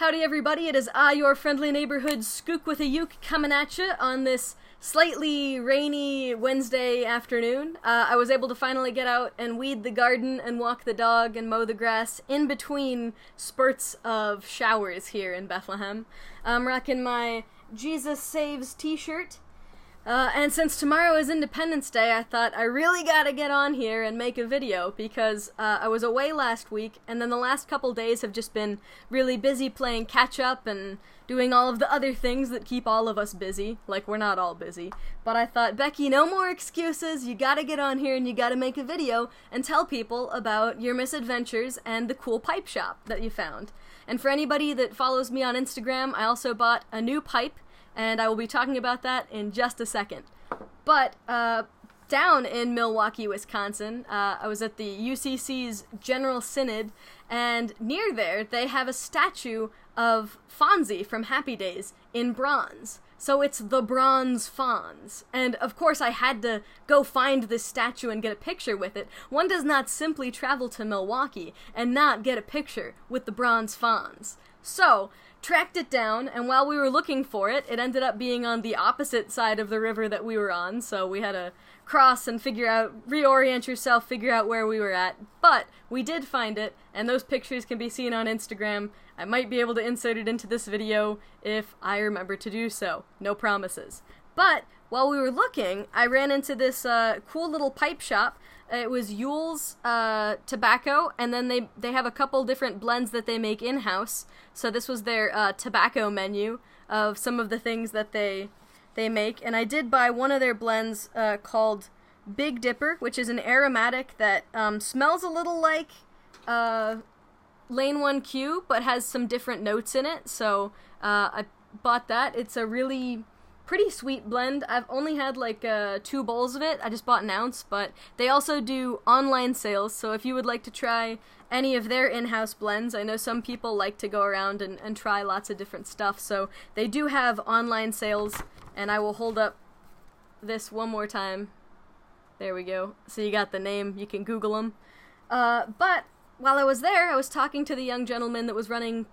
Howdy everybody, it is I, your friendly neighborhood skook with a uke, coming at you on this slightly rainy Wednesday afternoon. I was able to finally get out and weed the garden and walk the dog and mow the grass in between spurts of showers here in Bethlehem. I'm rocking my Jesus Saves t-shirt. And since tomorrow is Independence Day, I thought I really gotta get on here and make a video because I was away last week, and then the last couple days have just been really busy playing catch-up and doing all of the other things that keep all of us busy. Like, we're not all busy. But I thought, Becky, no more excuses. You gotta get on here and you gotta make a video and tell people about your misadventures and the cool pipe shop that you found. And for anybody that follows me on Instagram, I also bought a new pipe, and I will be talking about that in just a second. But, down in Milwaukee, Wisconsin, I was at the UCC's General Synod, and near there, they have a statue of Fonzie from Happy Days in bronze. So it's the Bronze Fonz. And of course I had to go find this statue and get a picture with it. One does not simply travel to Milwaukee and not get a picture with the Bronze Fonz. So, tracked it down, and while we were looking for it, it ended up being on the opposite side of the river that we were on, so we had to cross and reorient yourself, figure out where we were at. But we did find it, and those pictures can be seen on Instagram. I might be able to insert it into this video if I remember to do so. No promises. But while we were looking, I ran into this cool little pipe shop. It was Yule's tobacco, and then they have a couple different blends that they make in-house. So this was their tobacco menu of some of the things that they make. And I did buy one of their blends called Big Dipper, which is an aromatic that smells a little like Lane 1Q, but has some different notes in it. So I bought that. It's a really pretty sweet blend. I've only had like 2 bowls of it. I just bought an ounce, but they also do online sales, so if you would like to try any of their in-house blends, I know some people like to go around and try lots of different stuff, so they do have online sales, and I will hold up this one more time. There we go. So you got the name, you can Google them. But while I was there, I was talking to the young gentleman that was running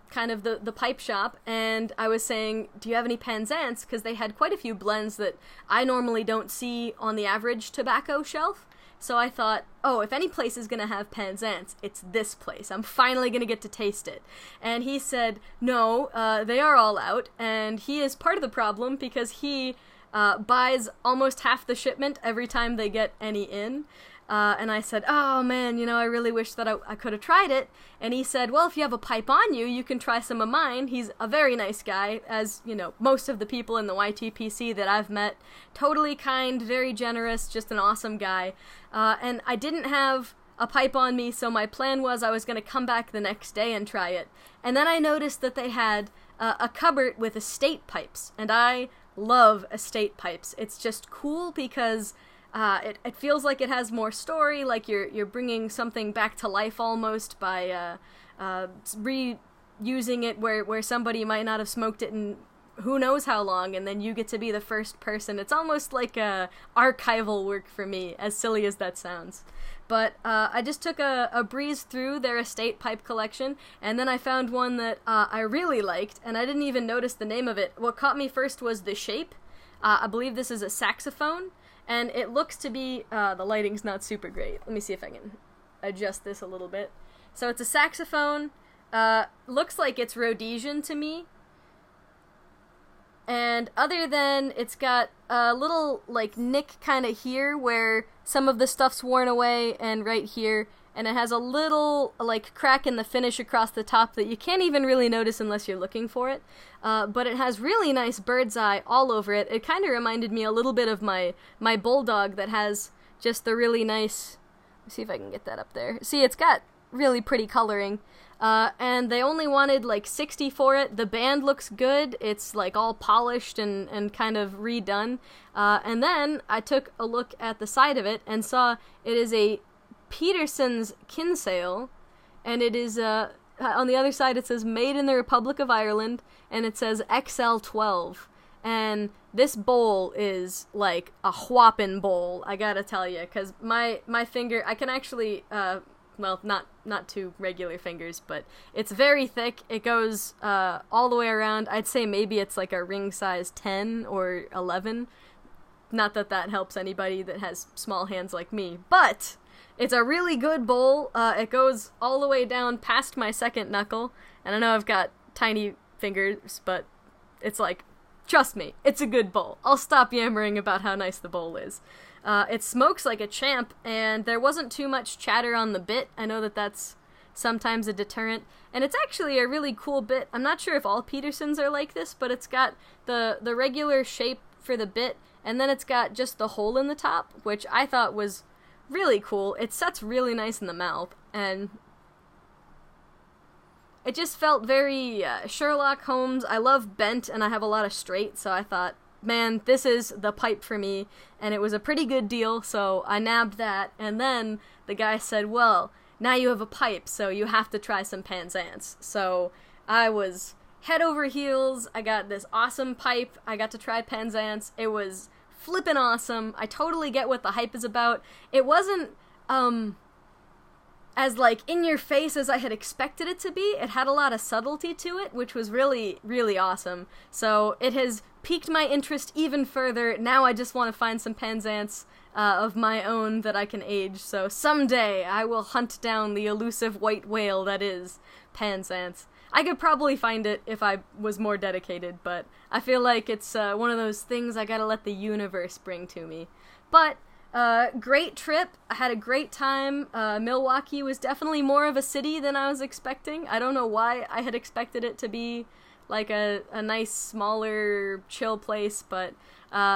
kind of the pipe shop, and I was saying, do you have any Penzance? Because they had quite a few blends that I normally don't see on the average tobacco shelf. So I thought, oh, if any place is going to have Penzance, it's this place. I'm finally going to get to taste it. And he said, no, they are all out, and he is part of the problem because he buys almost half the shipment every time they get any in. And I said, oh man, I really wish that I could have tried it. And he said, well, if you have a pipe on you, you can try some of mine. He's a very nice guy, as, most of the people in the YTPC that I've met. Totally kind, very generous, just an awesome guy. And I didn't have a pipe on me, so my plan was I was going to come back the next day and try it. And then I noticed that they had a cupboard with estate pipes. And I love estate pipes. It's just cool because it feels like it has more story, like you're bringing something back to life almost by reusing it where somebody might not have smoked it in who knows how long, and then you get to be the first person. It's almost like archival work for me, as silly as that sounds. But I just took a breeze through their estate pipe collection, and then I found one that I really liked, and I didn't even notice the name of it. What caught me first was the shape. I believe this is a saxophone. And it looks to be, the lighting's not super great. Let me see if I can adjust this a little bit. So it's a saxophone, looks like it's Rhodesian to me. And other than it's got a little, nick kind of here where some of the stuff's worn away, and right here. And it has a little, crack in the finish across the top that you can't even really notice unless you're looking for it. But it has really nice bird's eye all over it. It kind of reminded me a little bit of my bulldog that has just the really nice... Let's see if I can get that up there. See, it's got really pretty coloring. And they only wanted, 60 for it. The band looks good. It's, all polished and kind of redone. And then I took a look at the side of it and saw it is a Peterson's Kinsale, and it is, on the other side it says made in the Republic of Ireland, and it says XL12, and this bowl is like a whopping bowl, I gotta tell you, because my finger, I can actually well, not two regular fingers, but it's very thick. It goes all the way around. I'd say maybe it's like a ring size 10 or 11. Not that that helps anybody that has small hands like me, but it's a really good bowl. It goes all the way down past my second knuckle, and I know I've got tiny fingers, but it's like, trust me, it's a good bowl. I'll stop yammering about how nice the bowl is. It smokes like a champ, and there wasn't too much chatter on the bit. I know that that's sometimes a deterrent, and it's actually a really cool bit. I'm not sure if all Petersons are like this, but it's got the regular shape for the bit, and then it's got just the hole in the top, which I thought was really cool. It sets really nice in the mouth, and it just felt very Sherlock Holmes. I love bent, and I have a lot of straight, so I thought, man, this is the pipe for me, and it was a pretty good deal, so I nabbed that, and then the guy said, well, now you have a pipe, so you have to try some Penzance. So I was head over heels. I got this awesome pipe. I got to try Penzance. It was flippin' awesome. I totally get what the hype is about. It wasn't as like in your face as I had expected it to be. It had a lot of subtlety to it, which was really, really awesome. So it has piqued my interest even further. Now I just want to find some Penzance of my own that I can age. So someday I will hunt down the elusive white whale that is Penzance. I could probably find it if I was more dedicated, but I feel like it's one of those things I gotta let the universe bring to me. But great trip. I had a great time. Milwaukee was definitely more of a city than I was expecting. I don't know why I had expected it to be like a nice, smaller, chill place, but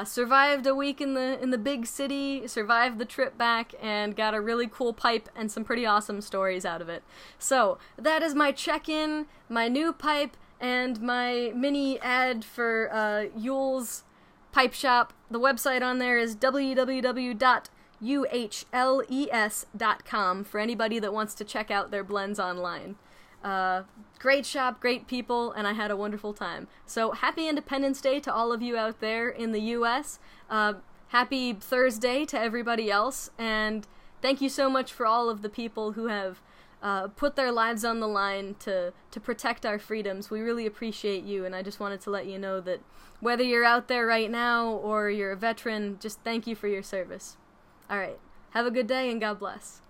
survived a week in the big city, survived the trip back, and got a really cool pipe and some pretty awesome stories out of it. So, that is my check-in, my new pipe, and my mini ad for Yule's Pipe Shop. The website on there is www.uhles.com for anybody that wants to check out their blends online. Great shop, great people, and I had a wonderful time. So happy Independence Day to all of you out there in the U.S. Happy Thursday to everybody else, and thank you so much for all of the people who have put their lives on the line to protect our freedoms. We really appreciate you, and I just wanted to let you know that whether you're out there right now or you're a veteran, just thank you for your service. Alright, have a good day and God bless.